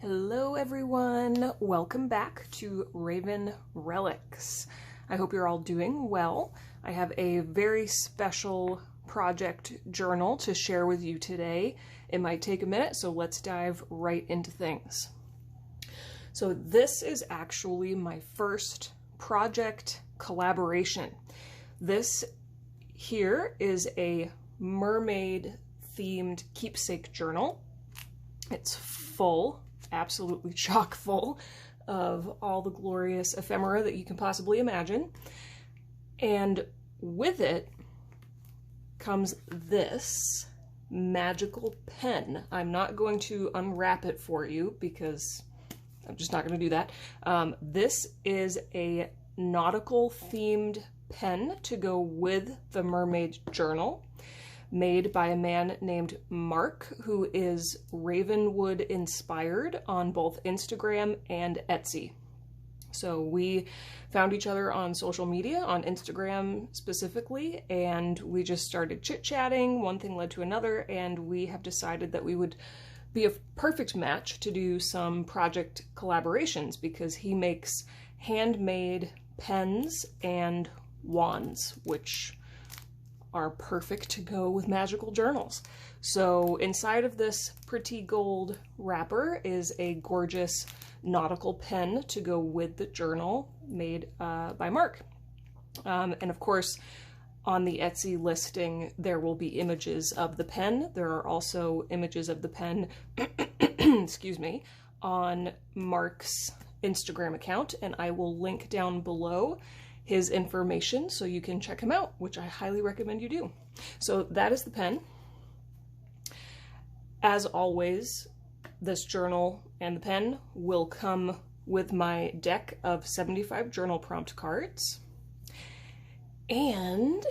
Hello everyone, welcome back to Raven Relics. I hope you're all doing well. I have a very special project journal to share with you today. It might take a minute, so let's dive right into things. So this is actually my first project collaboration. This here is a mermaid themed keepsake journal. It's full, absolutely chock full of all the glorious ephemera that you can possibly imagine. And with it comes this magical pen. I'm not going to unwrap it for you because I'm just not going to do that. This is a nautical themed pen to go with the Mermaid journal, made by a man named Mark, who is Ravenwood inspired on both Instagram and Etsy. So we found each other on social media, on Instagram specifically, and we just started chit-chatting. One thing led to another, and we have decided that we would be a perfect match to do some project collaborations because he makes handmade pens and wands, which are perfect to go with magical journals. So inside of this pretty gold wrapper is a gorgeous nautical pen to go with the journal made by Mark. And of course, on the Etsy listing, there will be images of the pen. There are also images of the pen, excuse me, on Mark's Instagram account, and I will link down below his information so you can check him out, which I highly recommend you do. So that is the pen. As always, this journal and the pen will come with my deck of 75 journal prompt cards. And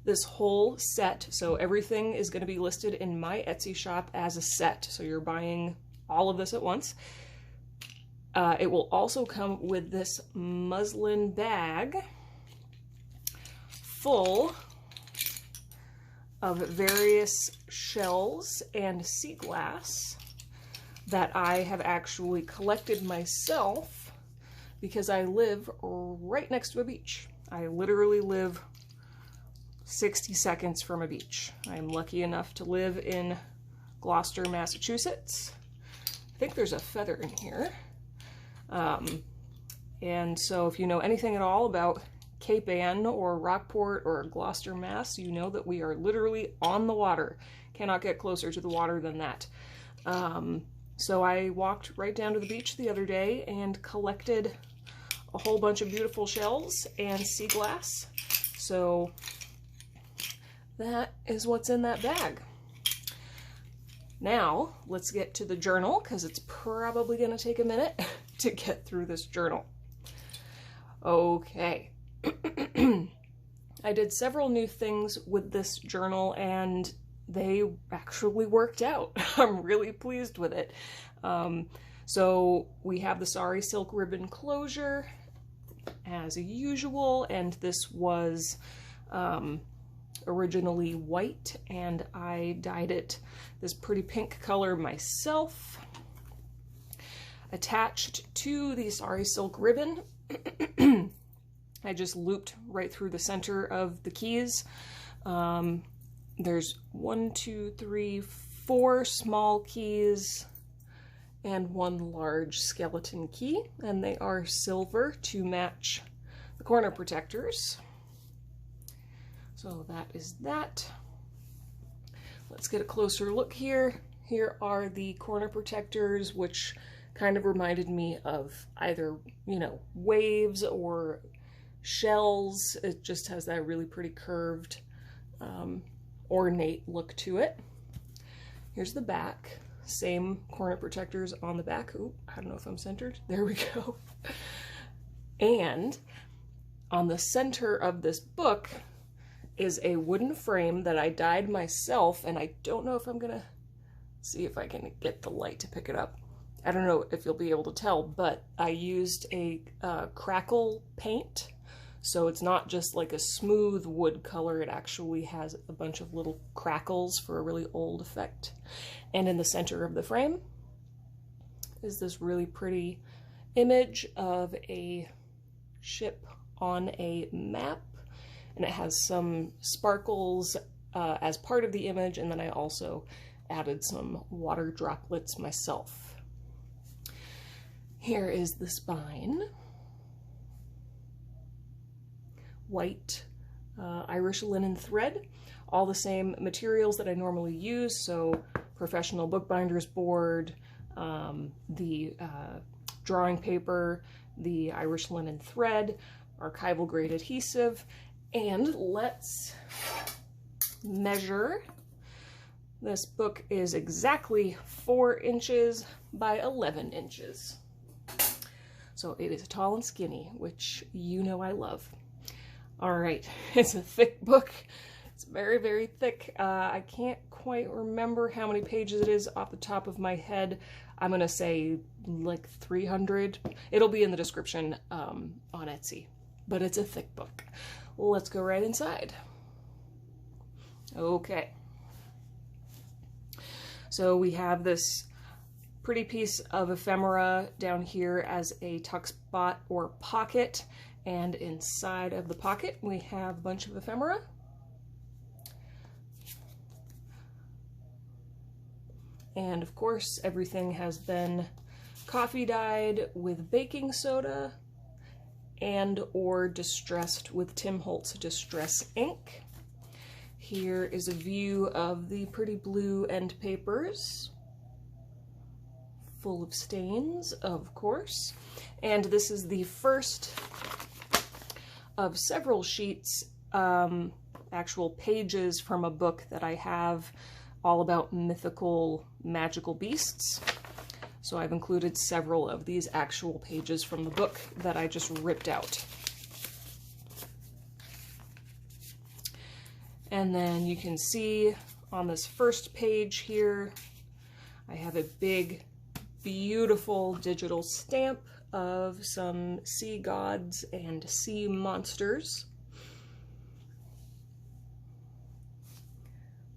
this whole set, so everything is going to be listed in my Etsy shop as a set. So you're buying all of this at once. It will also come with this muslin bag full of various shells and sea glass that I have actually collected myself because I live right next to a beach. I literally live 60 seconds from a beach. I'm lucky enough to live in Gloucester, Massachusetts. I think there's a feather in here. And so if you know anything at all about Cape Ann or Rockport or Gloucester, Mass, you know that we are literally on the water. Cannot get closer to the water than that. So I walked right down to the beach the other day and collected a whole bunch of beautiful shells and sea glass. So that is what's in that bag. Now, let's get to the journal, because it's probably going to take a minute to get through this journal. Okay. I did several new things with this journal, and they actually worked out. I'm really pleased with it. So we have the sari silk ribbon closure, as usual, and this was originally white, and I dyed it this pretty pink color myself. Attached to the sari silk ribbon, I just looped right through the center of the keys. There's 1, 2, 3, 4 small keys and 1 large skeleton key, and they are silver to match the corner protectors. So that is that. Let's get a closer look here. Here are the corner protectors, which kind of reminded me of either, you know, waves or shells. It just has that really pretty curved, ornate look to it. Here's the back. Same corner protectors on the back. Ooh, I don't know if I'm centered. There we go. And on the center of this book is a wooden frame that I dyed myself, and I don't know if I'm gonna see if I can get the light to pick it up. I don't know if you'll be able to tell, but I used a crackle paint, so it's not just like a smooth wood color, it actually has a bunch of little crackles for a really old effect. And in the center of the frame is this really pretty image of a ship on a map, and it has some sparkles as part of the image, and then I also added some water droplets myself. Here is the spine. White Irish linen thread, all the same materials that I normally use, so professional bookbinder's board, the drawing paper, the Irish linen thread, archival grade adhesive, and let's measure. This book is exactly 4 inches by 11 inches. So it is tall and skinny, which you know I love. All right, it's a thick book. It's very, very thick. I can't quite remember how many pages it is off the top of my head. I'm gonna say like 300. It'll be in the description on Etsy, but it's a thick book. Let's go right inside. Okay. So we have this pretty piece of ephemera down here as a tuck spot or pocket, and inside of the pocket we have a bunch of ephemera. And of course everything has been coffee dyed with baking soda and or distressed with Tim Holtz Distress ink. Here is a view of the pretty blue end papers, full of stains, of course. And this is the first of several sheets, actual pages from a book that I have all about mythical, magical beasts. So I've included several of these actual pages from the book that I just ripped out. And then you can see on this first page here, I have a big, beautiful digital stamp of some sea gods and sea monsters.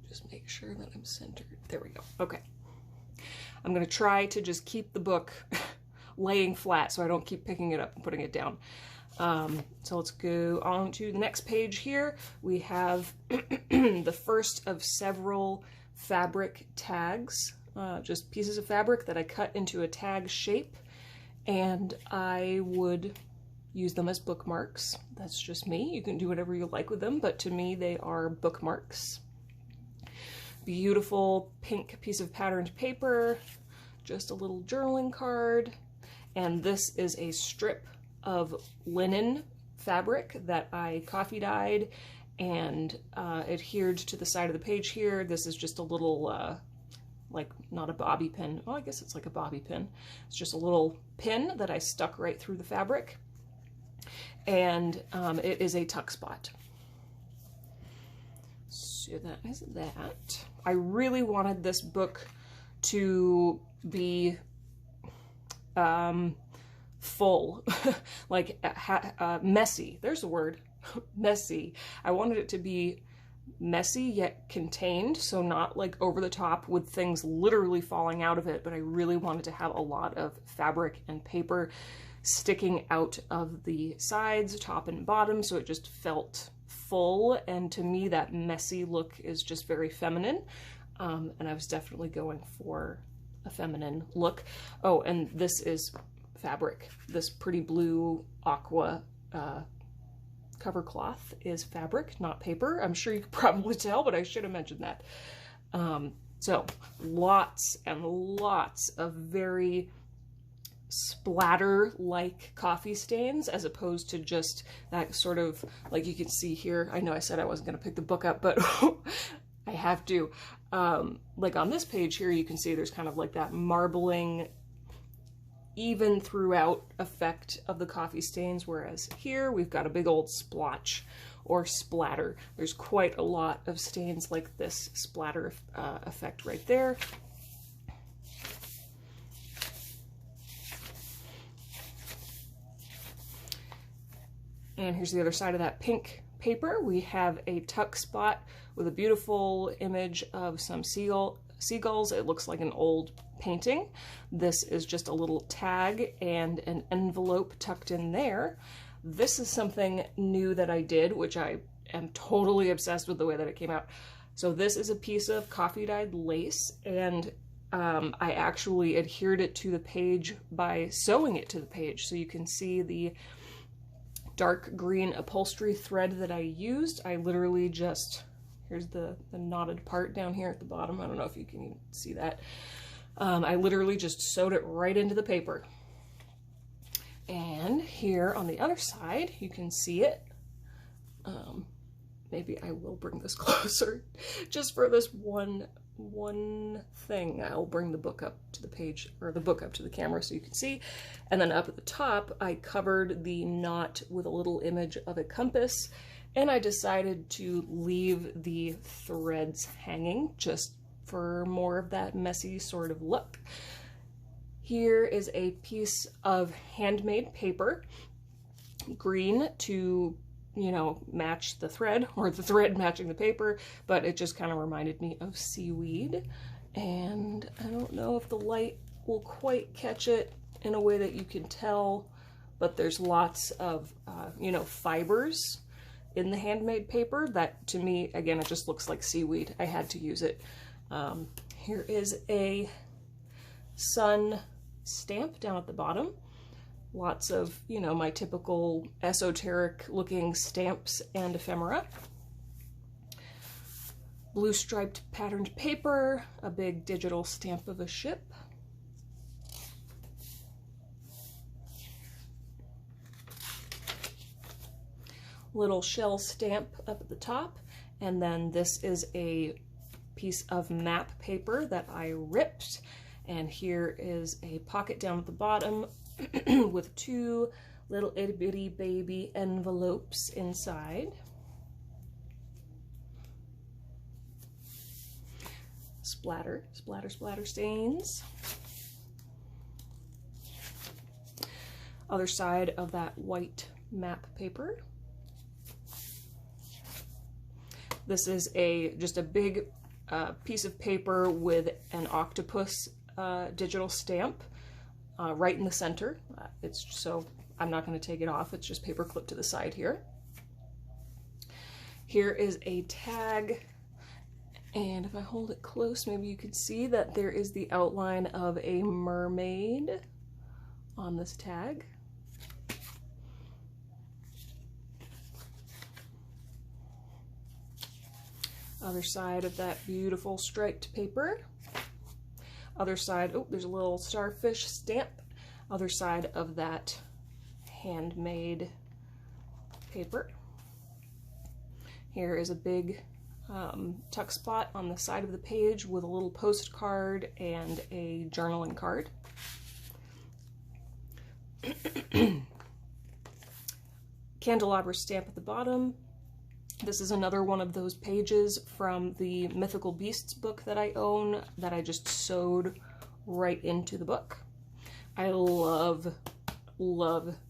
Just make sure that I'm centered. There we go. Okay. I'm going to try to just keep the book laying flat so I don't keep picking it up and putting it down. So let's go on to the next page here. We have the first of several fabric tags, just pieces of fabric that I cut into a tag shape, and I would use them as bookmarks. That's just me. You can do whatever you like with them, but to me they are bookmarks. Beautiful pink piece of patterned paper, just a little journaling card, and this is a strip of linen fabric that I coffee dyed and adhered to the side of the page here. This is just a little, like not a bobby pin. Well, I guess it's like a bobby pin. It's just a little pin that I stuck right through the fabric, and it is a tuck spot. So that is that. I really wanted this book to be full, like messy. There's the word, messy. I wanted it to be messy yet contained, so not like over the top with things literally falling out of it, but I really wanted to have a lot of fabric and paper sticking out of the sides, top and bottom, so it just felt full, and to me that messy look is just very feminine, and I was definitely going for a feminine look. Oh, and this is fabric. This pretty blue aqua cover cloth is fabric, not paper. I'm sure you could probably tell, but I should have mentioned that. So lots and lots of very splatter-like coffee stains, as opposed to just that sort of, like you can see here, I know I said I wasn't going to pick the book up, but I have to. Like on this page here, you can see there's kind of like that marbling, even throughout effect of the coffee stains, whereas here we've got a big old splotch or splatter. There's quite a lot of stains like this splatter effect right there. And here's the other side of that pink paper. We have a tuck spot with a beautiful image of some seagulls. It looks like an old painting. This is just a little tag and an envelope tucked in there. This is something new that I did, which I am totally obsessed with the way that it came out. So this is a piece of coffee dyed lace, and I actually adhered it to the page by sewing it to the page. So you can see the dark green upholstery thread that I used. I literally just, here's the knotted part down here at the bottom. I don't know if you can even see that. I literally just sewed it right into the paper. And here on the other side, you can see it. Maybe I will bring this closer just for this one thing. I'll bring the book up to the page, or the book up to the camera so you can see. And then up at the top, I covered the knot with a little image of a compass, and I decided to leave the threads hanging just for more of that messy sort of look. Here is a piece of handmade paper, green to, you know, match the thread, or the thread matching the paper, but it just kind of reminded me of seaweed. And I don't know if the light will quite catch it in a way that you can tell, but there's lots of, you know, fibers in the handmade paper that, to me, again, it just looks like seaweed. I had to use it. Here is a sun stamp down at the bottom. Lots of, you know, my typical esoteric looking stamps and ephemera. Blue striped patterned paper, a big digital stamp of a ship. Little shell stamp up at the top, and then this is a piece of map paper that I ripped, and here is a pocket down at the bottom with two little itty bitty baby envelopes inside. Splatter, splatter, splatter stains. Other side of that white map paper. This is just a big piece of paper with an octopus digital stamp right in the center. So I'm not going to take it off. It's just paper clipped to the side here. Here is a tag, and if I hold it close, maybe you can see that there is the outline of a mermaid on this tag. Other side of that beautiful striped paper. Other side, oh, there's a little starfish stamp. Other side of that handmade paper. Here is a big tuck spot on the side of the page with a little postcard and a journaling card. Candelabra stamp at the bottom. This is another one of those pages from the Mythical Beasts book that I own that I just sewed right into the book. I love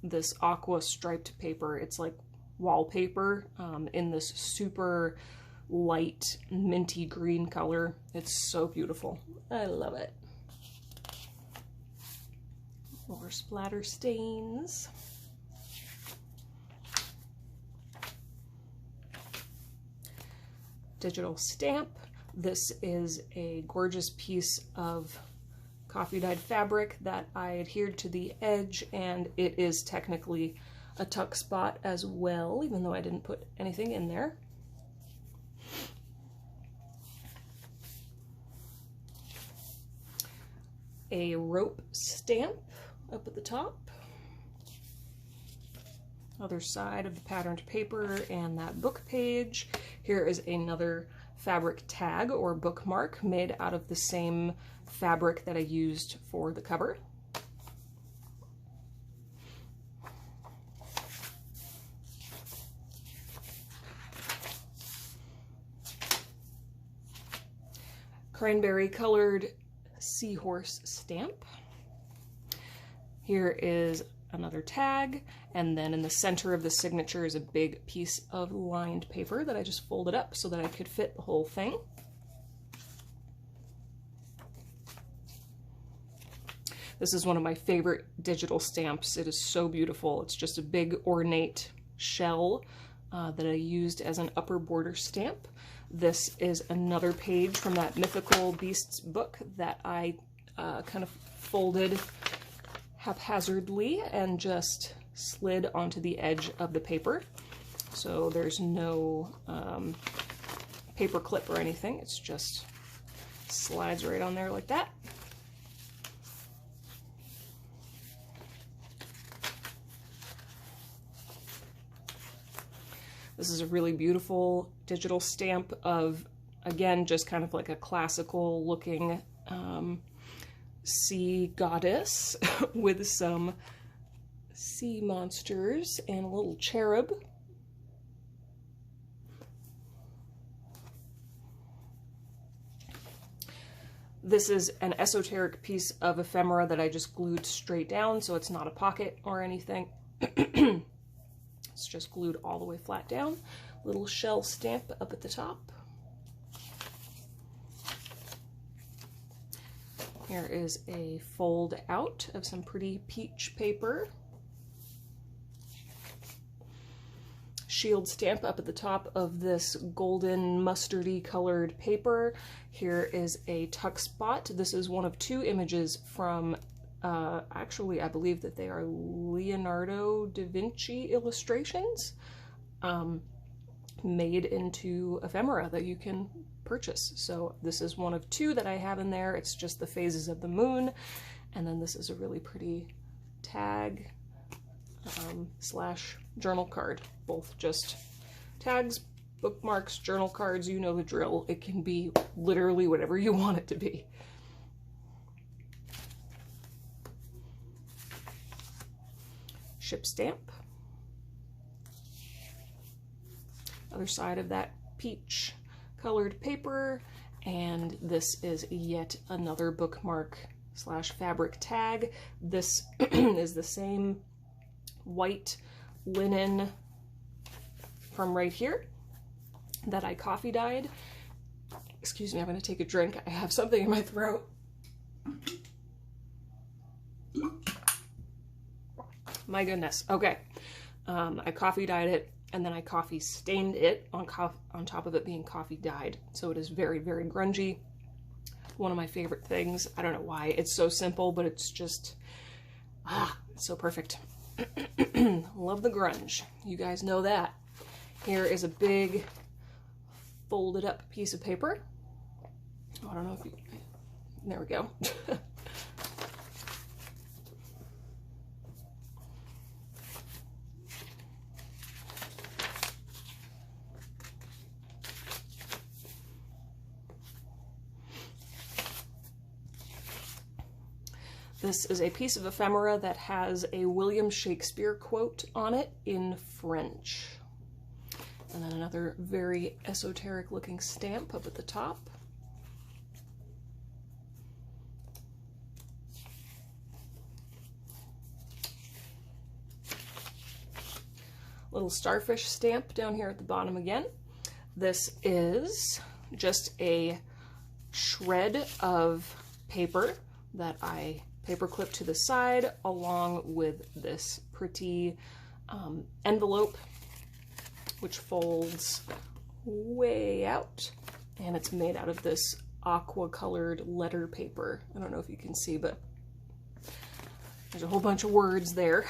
this aqua striped paper. It's like wallpaper in this super light minty green color. It's so beautiful. I love it. More splatter stains. Digital stamp. This is a gorgeous piece of coffee dyed fabric that I adhered to the edge, and it is technically a tuck spot as well, even though I didn't put anything in there. A rope stamp up at the top. Other side of the patterned paper and that book page. Here is another fabric tag or bookmark made out of the same fabric that I used for the cover. Cranberry colored seahorse stamp. Here is another tag, and then in the center of the signature is a big piece of lined paper that I just folded up so that I could fit the whole thing. This is one of my favorite digital stamps. It is so beautiful. It's just a big ornate shell that I used as an upper border stamp. This is another page from that Mythical Beasts book that I kind of folded haphazardly and just slid onto the edge of the paper. So there's no paper clip or anything. It's just slides right on there like that. This is a really beautiful digital stamp of, again, just kind of like a classical looking sea goddess with some sea monsters and a little cherub. This is an esoteric piece of ephemera that I just glued straight down, so it's not a pocket or anything. It's just glued all the way flat down. Little shell stamp up at the top. Here is a fold out of some pretty peach paper. Shield stamp up at the top of this golden mustardy colored paper. Here is a tuck spot. This is one of 2 images from actually, I believe that they are Leonardo da Vinci illustrations made into ephemera that you can purchase. So this is one of 2 that I have in there. It's just the phases of the moon. And then this is a really pretty tag slash journal card. Both just tags, bookmarks, journal cards, you know the drill. It can be literally whatever you want it to be. Ship stamp. Other side of that peach colored paper, and this is yet another bookmark slash fabric tag. This is the same white linen from right here that I coffee dyed. Excuse me, I'm going to take a drink. I have something in my throat. My goodness. Okay. I coffee dyed it, and then I coffee stained it on top of it being coffee dyed. So it is very, very grungy. One of my favorite things. I don't know why. It's so simple, but it's just, it's so perfect. Love the grunge. You guys know that. Here is a big folded up piece of paper. Oh, I don't know if you, there we go. This is a piece of ephemera that has a William Shakespeare quote on it in French. And then another very esoteric looking stamp up at the top. Little starfish stamp down here at the bottom again. This is just a shred of paper that I paper clip to the side along with this pretty envelope which folds way out, and it's made out of this aqua colored letter paper. I don't know if you can see, but there's a whole bunch of words there.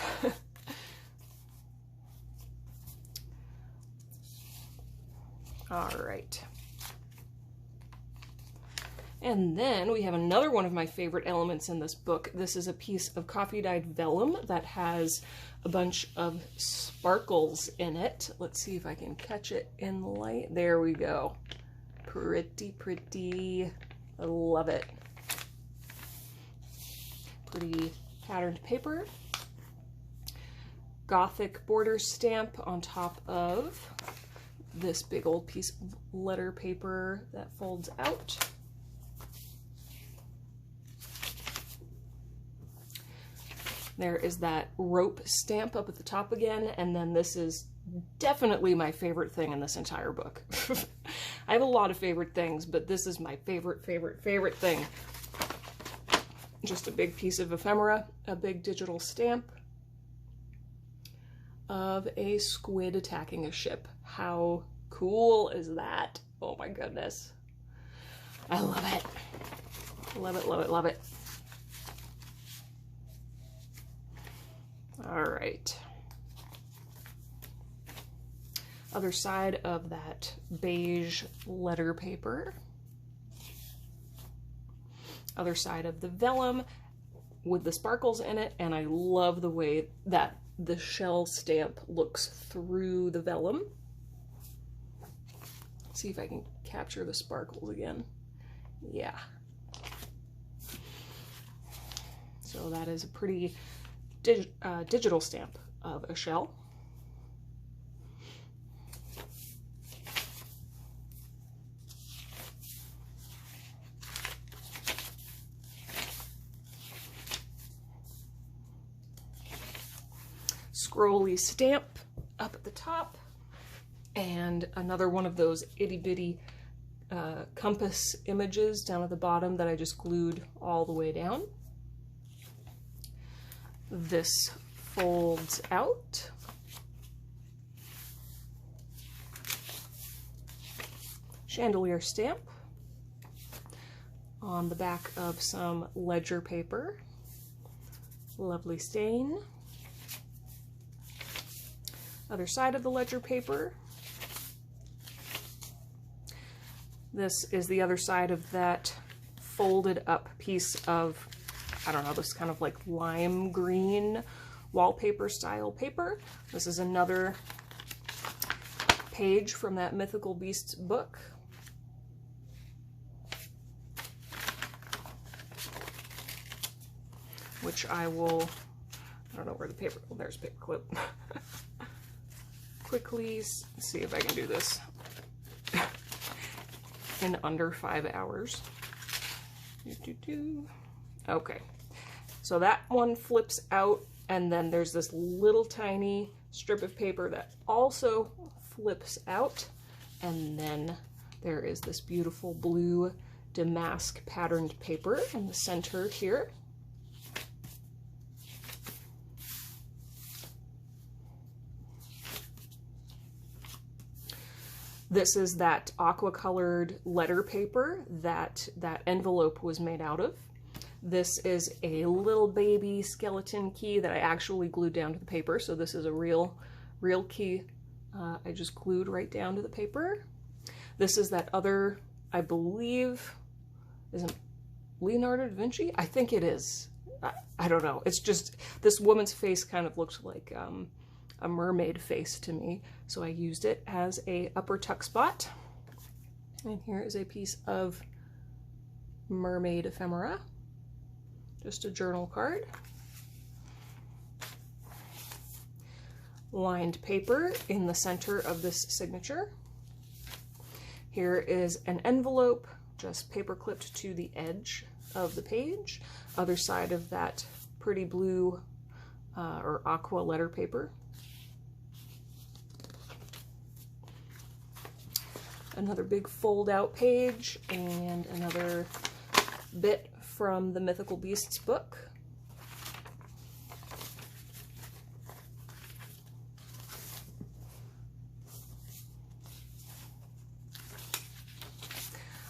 All right. And then we have another one of my favorite elements in this book. This is a piece of coffee dyed vellum that has a bunch of sparkles in it. Let's see if I can catch it in the light. There we go. Pretty, pretty. I love it. Pretty patterned paper. Gothic border stamp on top of this big old piece of letter paper that folds out. There is that rope stamp up at the top again, and then this is definitely my favorite thing in this entire book. I have a lot of favorite things, but this is my favorite thing. just a big piece of ephemera, a big digital stamp of a squid attacking a ship. How cool is that? Oh my goodness. I love it. Love it, love it, love it. All right. Other side of that beige letter paper. Other side of the vellum with the sparkles in it, and I love the way that the shell stamp looks through the vellum. See if I can capture the sparkles again. Yeah. So that is a pretty digital stamp of a shell. Scrolly stamp up at the top, and another one of those itty bitty compass images down at the bottom that I just glued all the way down. This folds out. Chandelier stamp on the back of some ledger paper. Lovely stain. Other side of the ledger paper. This is the other side of that folded up piece of, I don't know, this kind of like lime green wallpaper style paper. This is another page from that Mythical Beasts book. Which I will, I don't know where the paper, well, there's a paper clip. Quickly see if I can do this in under 5 hours. Okay, so that one flips out, and then there's this little tiny strip of paper that also flips out, and then there is this beautiful blue damask patterned paper in the center here. This is that aqua colored letter paper that that envelope was made out of. This is a little baby skeleton key that I actually glued down to the paper. So this is a real key I just glued right down to the paper. This is that other, I believe, isn't Leonardo da Vinci? I think it is. I don't know. It's just, this woman's face kind of looks like a mermaid face to me, so I used it as a upper tuck spot. And here is a piece of mermaid ephemera, just a journal card. Lined paper in the center of this signature. Here is an envelope, just paper clipped to the edge of the page. Other side of that pretty blue or aqua letter paper. Another big fold out page, and another bit from the Mythical Beasts book.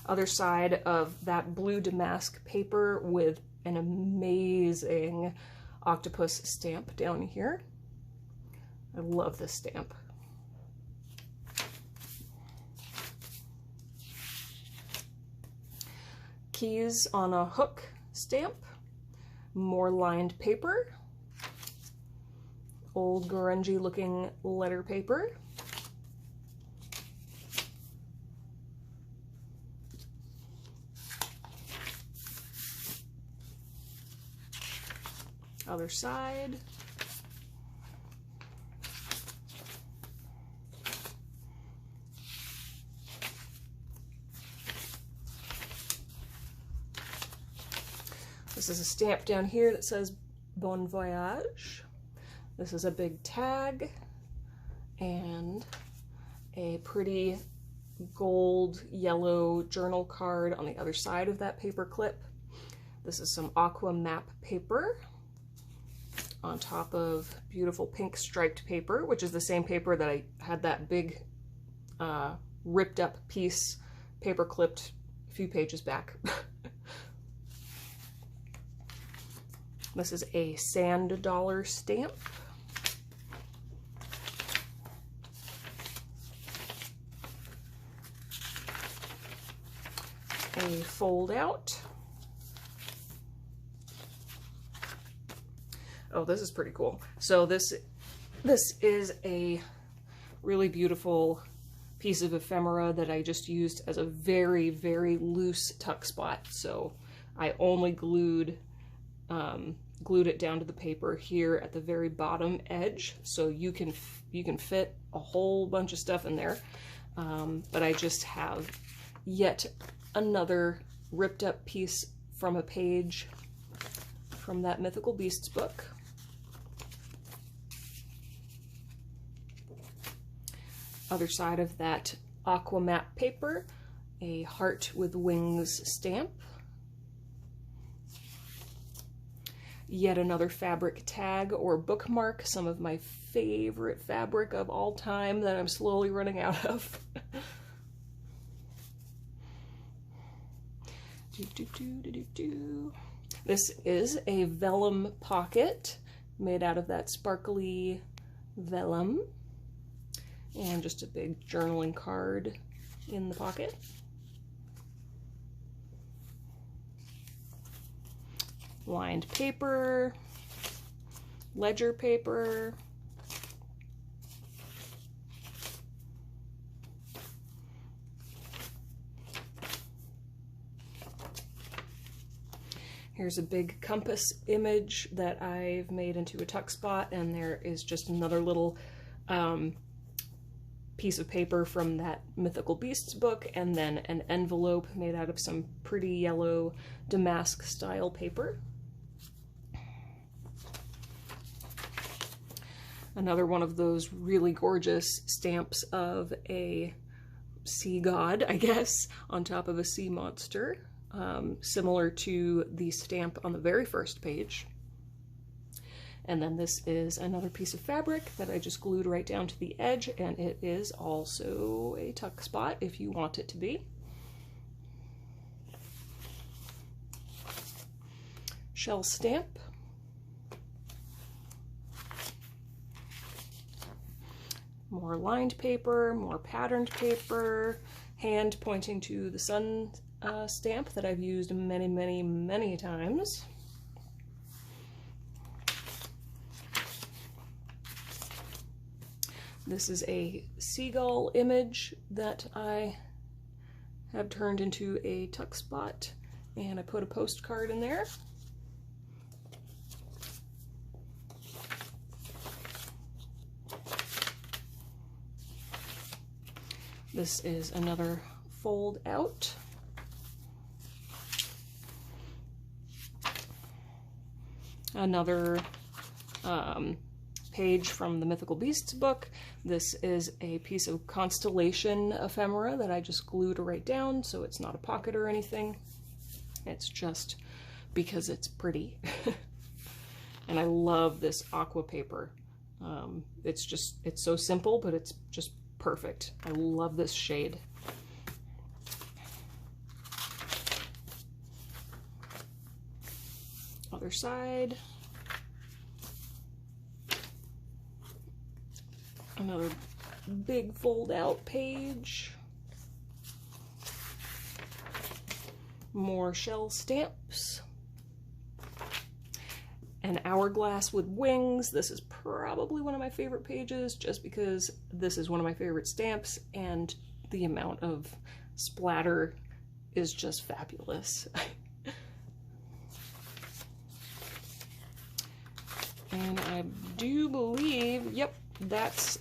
Other side of that blue damask paper with an amazing octopus stamp down here. I love this stamp. Keys on a hook stamp, more lined paper, old grungy looking letter paper, other side, this is a stamp down here that says Bon Voyage. This is a big tag and a pretty gold yellow journal card on the other side of that paper clip. This is some aqua map paper on top of beautiful pink striped paper, which is the same paper that I had that big ripped up piece paper clipped a few pages back. This is a sand dollar stamp. A fold out. Oh, this is pretty cool. So this is a really beautiful piece of ephemera that I just used as a very, very loose tuck spot. So I only glued it down to the paper here at the very bottom edge, so you can fit a whole bunch of stuff in there. But I just have yet another ripped up piece from a page from that Mythical Beasts book. Other side of that aqua matte paper, a heart with wings stamp. Yet another fabric tag or bookmark, some of my favorite fabric of all time that I'm slowly running out of. This is a vellum pocket made out of that sparkly vellum, and just a big journaling card in the pocket. Lined paper, ledger paper, here's a big compass image that I've made into a tuck spot, and there is just another little piece of paper from that Mythical Beasts book, and then an envelope made out of some pretty yellow damask style paper. Another one of those really gorgeous stamps of a sea god, I guess, on top of a sea monster, similar to the stamp on the very first page. And then this is another piece of fabric that I just glued right down to the edge, and it is also a tuck spot if you want it to be. Shell stamp. More lined paper, more patterned paper, hand pointing to the sun stamp that I've used many, many, many times. This is a seagull image that I have turned into a tuck spot, and I put a postcard in there. This is another fold out. Another page from the Mythical Beasts book. This is a piece of constellation ephemera that I just glued right down, so it's not a pocket or anything. It's just because it's pretty. And I love this aqua paper. It's so simple, but it's just perfect. I love this shade. Other side. Another big fold out page. More shell stamps. An hourglass with wings. This is probably one of my favorite pages just because this is one of my favorite stamps and the amount of splatter is just fabulous. And I do believe, yep, that's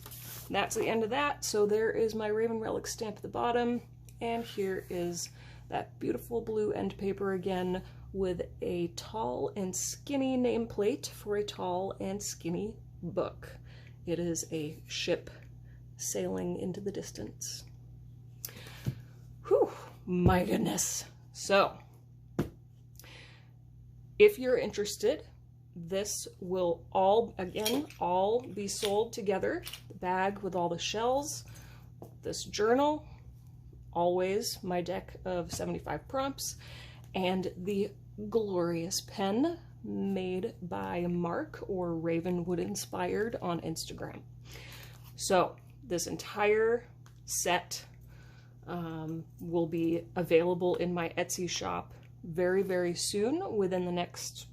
the end of that. So there is my Raven Relic stamp at the bottom, and here is that beautiful blue end paper again with a tall and skinny nameplate for a tall and skinny book. It is a ship sailing into the distance. Whew, my goodness. So if you're interested, this will all be sold together. The bag with all the shells, this journal, always my deck of 75 prompts, and the glorious pen made by Mark, or Ravenwood Inspired on Instagram. So this entire set will be available in my Etsy shop very, very soon, within the next,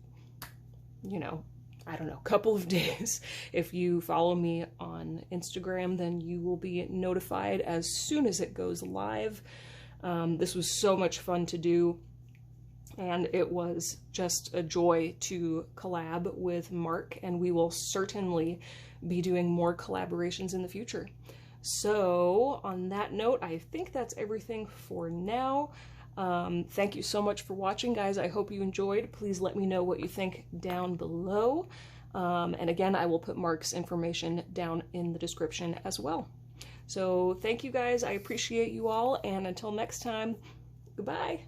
I don't know, couple of days. If you follow me on Instagram, then you will be notified as soon as it goes live. This was so much fun to do, and it was just a joy to collab with Mark, and we will certainly be doing more collaborations in the future. So on that note, I think that's everything for now. Thank you so much for watching, guys. I hope you enjoyed. Please let me know what you think down below. And again, I will put Mark's information down in the description as well. So thank you, guys. I appreciate you all, and until next time, goodbye.